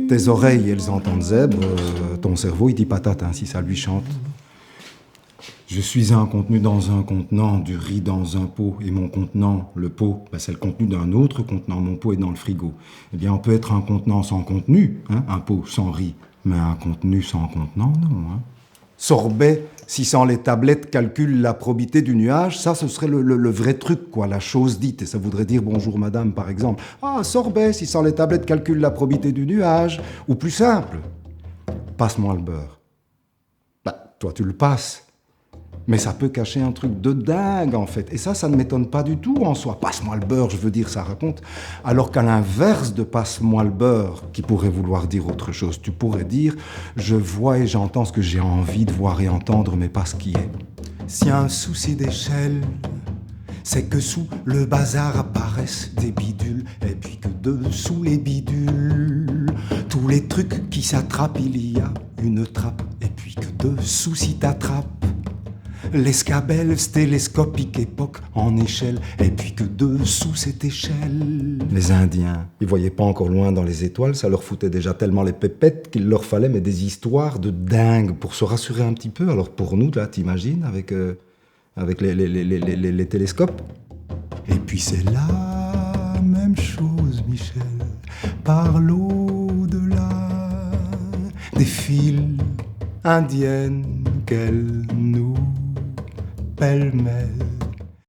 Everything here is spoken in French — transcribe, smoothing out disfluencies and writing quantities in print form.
Tes oreilles, elles entendent zèbre, ton cerveau, il dit patate, hein, si ça lui chante. Je suis un contenu dans un contenant, du riz dans un pot, et mon contenant, le pot, c'est le contenu d'un autre contenant, mon pot est dans le frigo. Eh bien, on peut être un contenant sans contenu, hein, un pot sans riz, mais un contenu sans contenant, non. Hein. Sorbet, si sans les tablettes calcule la probité du nuage, ça, ce serait le vrai truc, quoi, la chose dite, et ça voudrait dire bonjour madame, par exemple. Ah, Sorbet, si sans les tablettes calcule la probité du nuage, ou plus simple, passe-moi le beurre. Toi, tu le passes. Mais ça peut cacher un truc de dingue, en fait. Et ça ne m'étonne pas du tout en soi. Passe-moi le beurre, je veux dire, ça raconte. Alors qu'à l'inverse de passe-moi le beurre, qui pourrait vouloir dire autre chose, tu pourrais dire je vois et j'entends ce que j'ai envie de voir et entendre, mais pas ce qui est. S'il y a un souci d'échelle, c'est que sous le bazar apparaissent des bidules, et puis que dessous les bidules, tous les trucs qui s'attrapent, il y a une trappe, et puis que dessous si t'attrapes l'escabelle télescopique époque en échelle, et puis que dessous cette échelle. Les Indiens, ils voyaient pas encore loin dans les étoiles, ça leur foutait déjà tellement les pépettes qu'il leur fallait mais des histoires de dingue pour se rassurer un petit peu. Alors pour nous, là, t'imagines, avec les télescopes. Et puis c'est la même chose, Michel, par l'au-delà des fils indiennes qu'elle nous pêle-mêle